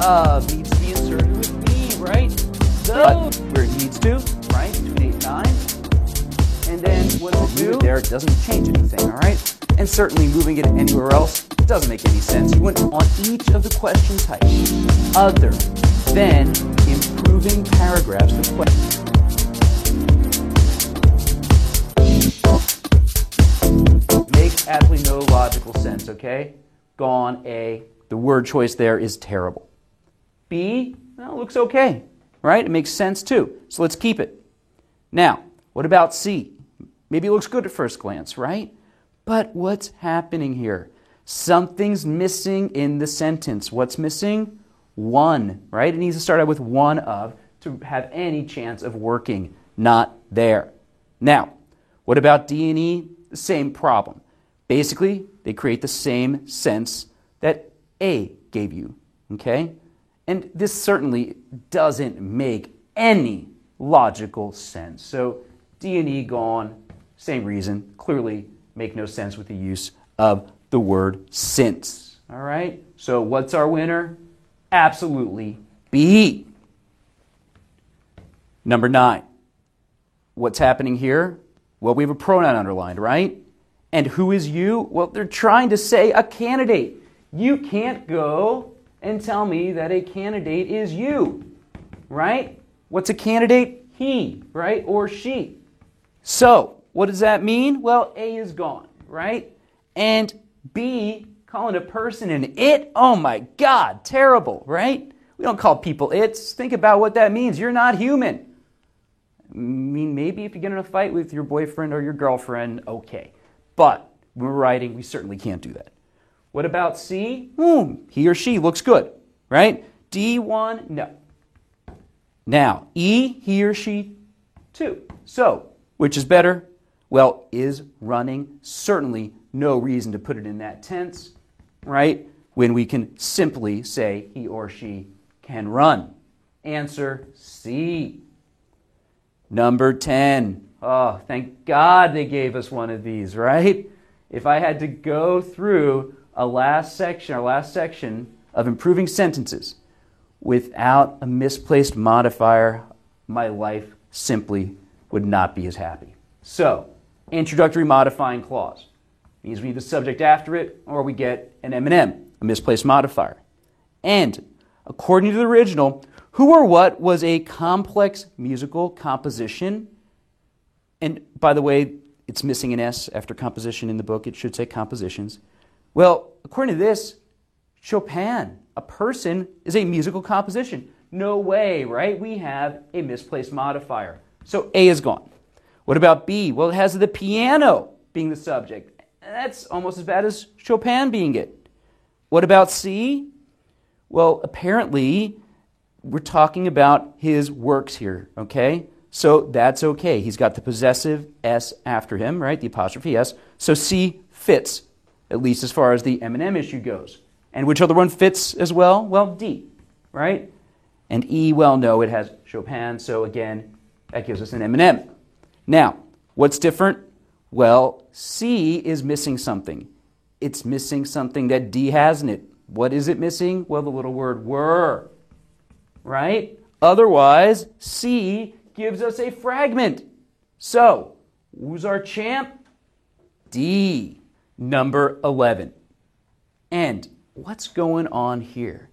of needs to be inserted with B, right? So, where it needs to, right? Between 8 and 9. And then what does it do? There, it doesn't change anything, all right? And certainly moving it anywhere else doesn't make any sense. You went on each of the question types other than improving paragraphs of questions. Makes absolutely no logical sense, okay? Gone, A. The word choice there is terrible. B, well, looks okay, right? It makes sense too. So let's keep it. Now, what about C? Maybe it looks good at first glance, right? But what's happening here? Something's missing in the sentence. What's missing? One, right? It needs to start out with one of to have any chance of working. Not there. Now, what about D and E? The same problem. Basically, they create the same sense that A gave you, okay? And this certainly doesn't make any logical sense. So D and E gone, same reason, clearly make no sense with the use of the word since. All right? So what's our winner? Absolutely B. Number 9. What's happening here? Well, we have a pronoun underlined, right? And who is you? Well, they're trying to say a candidate. You can't go and tell me that a candidate is you, right? What's a candidate? He, right? Or she. So, what does that mean? Well, A is gone, right? And B, calling a person an it? Oh my God, terrible, right? We don't call people its. Think about what that means. You're not human. I mean, maybe if you get in a fight with your boyfriend or your girlfriend, okay. But when we're writing, we certainly can't do that. What about C? He or she looks good, right? D1, no. Now, E, he or she, too. So, which is better? Well, is running. Certainly no reason to put it in that tense, right? When we can simply say he or she can run. Answer C. Number 10. Oh, thank God they gave us one of these, right? If I had to go through our last section of improving sentences without a misplaced modifier, my life simply would not be as happy. So, introductory modifying clause means we need the subject after it, or we get an M&M, a misplaced modifier. And according to the original, who or what was a complex musical composition? And by the way, it's missing an S after composition in the book. It should say compositions. Well, according to this, Chopin, a person, is a musical composition. No way, right? We have a misplaced modifier. So A is gone. What about B? Well, it has the piano being the subject. That's almost as bad as Chopin being it. What about C? Well, apparently, we're talking about his works here, okay? So that's okay. He's got the possessive S after him, right? The apostrophe S. So C fits, at least as far as the M&M issue goes. And which other one fits as well? Well, D, right? And E, well, no, it has Chopin. So again, that gives us an M&M. Now, what's different? Well, C is missing something. It's missing something that D has in it. What is it missing? Well, the little word were, right? Otherwise, C gives us a fragment. So, who's our champ? D, number 11. And what's going on here?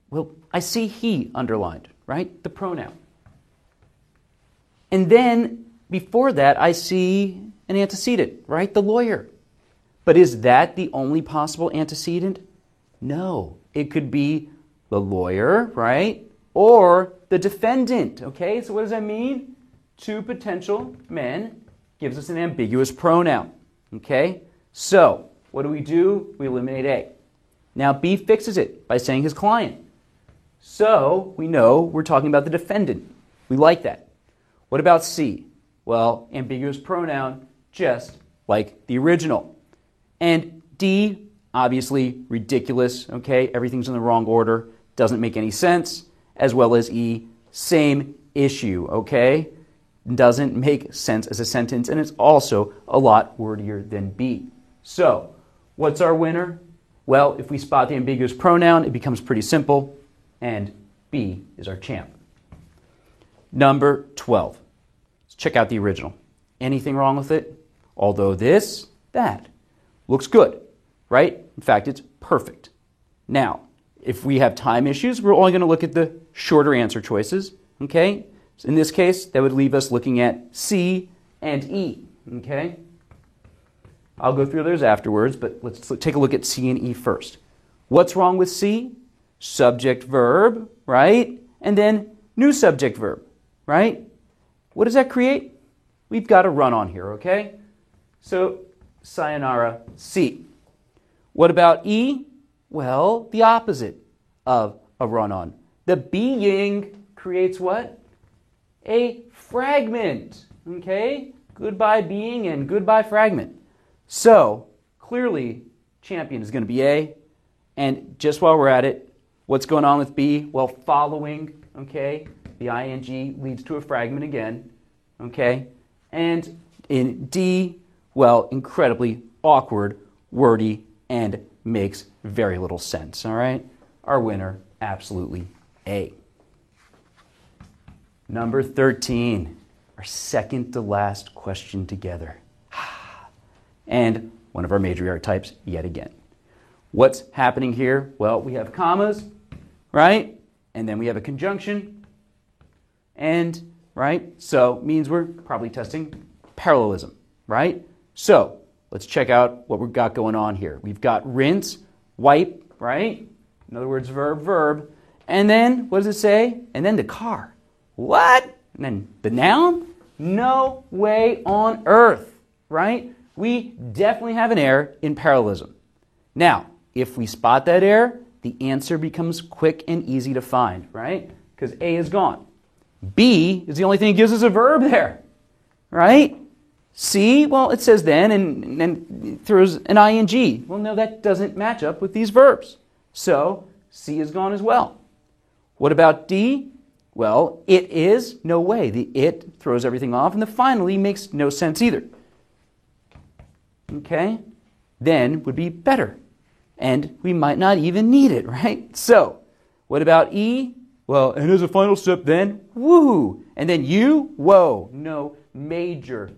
Well, I see he underlined, right? The pronoun. And then, before that, I see an antecedent, right? The lawyer. But is that the only possible antecedent? No. It could be the lawyer, right? Or the defendant, okay? So what does that mean? Two potential men gives us an ambiguous pronoun, okay? So, what do? We eliminate A. Now, B fixes it by saying his client. So, we know we're talking about the defendant. We like that. What about C? Well, ambiguous pronoun, just like the original. And D, obviously ridiculous, okay? Everything's in the wrong order, doesn't make any sense. As well as E, same issue, okay? Doesn't make sense as a sentence, and it's also a lot wordier than B. So, what's our winner? Well, if we spot the ambiguous pronoun, it becomes pretty simple. and B is our champ. Number 12. Let's check out the original. Anything wrong with it? Although this, that. Looks good, right? In fact, it's perfect. Now, if we have time issues, we're only going to look at the shorter answer choices, okay? So in this case, that would leave us looking at C and E, okay? I'll go through those afterwards, but let's take a look at C and E first. What's wrong with C? Subject verb, right? And then new subject verb, right? What does that create? We've got a run-on here, okay? So, sayonara, C. What about E? Well, the opposite of a run-on. The being creates what? A fragment, okay? Goodbye being and goodbye fragment. So, clearly, champion is going to be A. And just while we're at it, what's going on with B? Well, following, okay, the ing leads to a fragment again, okay? And in D, well, incredibly awkward, wordy, and makes very little sense, all right? Our winner, absolutely A. Number 13, our second to last question together. And one of our major error types yet again. What's happening here? Well, we have commas, right? And then we have a conjunction. And, right? So, means we're probably testing parallelism, right? So, let's check out what we've got going on here. We've got rinse, wipe, right? In other words, verb, verb. And then, what does it say? And then the car. What? And then the noun? No way on earth, right? We definitely have an error in parallelism. Now, if we spot that error, the answer becomes quick and easy to find, right? Because A is gone. B is the only thing that gives us a verb there, right? C, well, it says then and then throws an ing. Well, no, that doesn't match up with these verbs. So, C is gone as well. What about D? Well, it is, no way. The it throws everything off, and the finally makes no sense either. Okay? Then would be better. And we might not even need it, right? So, what about E? Well, and as a final step then, woo! And then U? Whoa! No major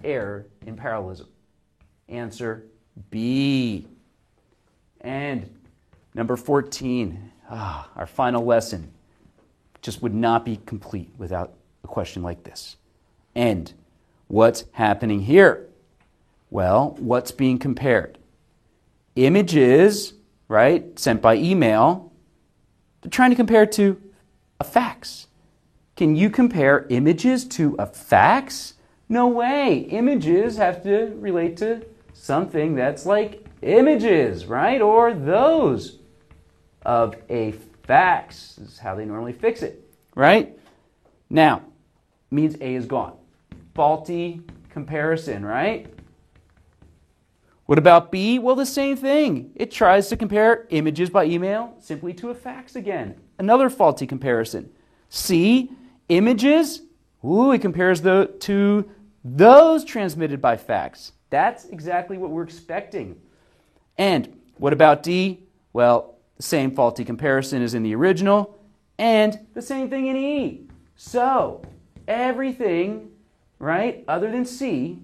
error in parallelism. Answer B. And number 14, our final lesson, just would not be complete without a question like this. And what's happening here? Well, what's being compared? Images, right, sent by email, they're trying to compare to a fax. Can you compare images to a fax? No way. Images have to relate to something that's like images, right? Or those of a fax. This is how they normally fix it, right? Now, means A is gone. Faulty comparison, right? What about B? Well, the same thing. It tries to compare images by email simply to a fax again. Another faulty comparison. C, images, it compares to those transmitted by fax. That's exactly what we're expecting. And what about D? Well, the same faulty comparison as in the original, and the same thing in E. So, everything, right, other than C,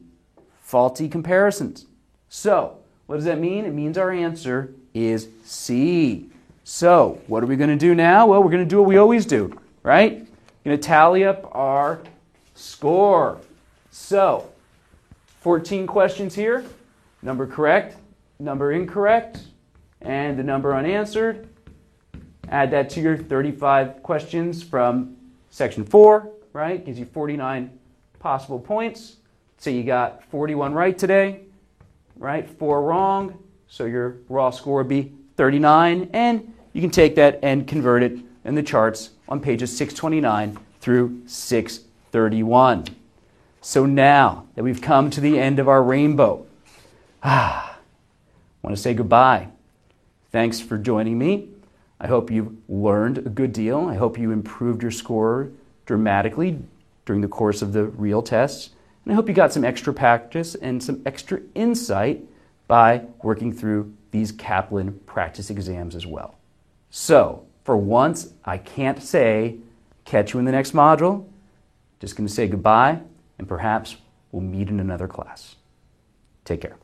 faulty comparisons. So, what does that mean? It means our answer is C. So, what are we going to do now? Well, we're going to do what we always do, right? We're going to tally up our score. So, 14 questions here. Number correct, number incorrect, and the number unanswered. Add that to your 35 questions from section 4, right? Gives you 49 possible points. Say you got 41 right today. Right, 4 wrong, so your raw score would be 39, and you can take that and convert it in the charts on pages 629 through 631. So now that we've come to the end of our rainbow, I want to say goodbye. Thanks for joining me. I hope you learned a good deal. I hope you improved your score dramatically during the course of the real tests. And I hope you got some extra practice and some extra insight by working through these Kaplan practice exams as well. So, For once, I can't say, catch you in the next module. Just going to say goodbye, and perhaps we'll meet in another class. Take care.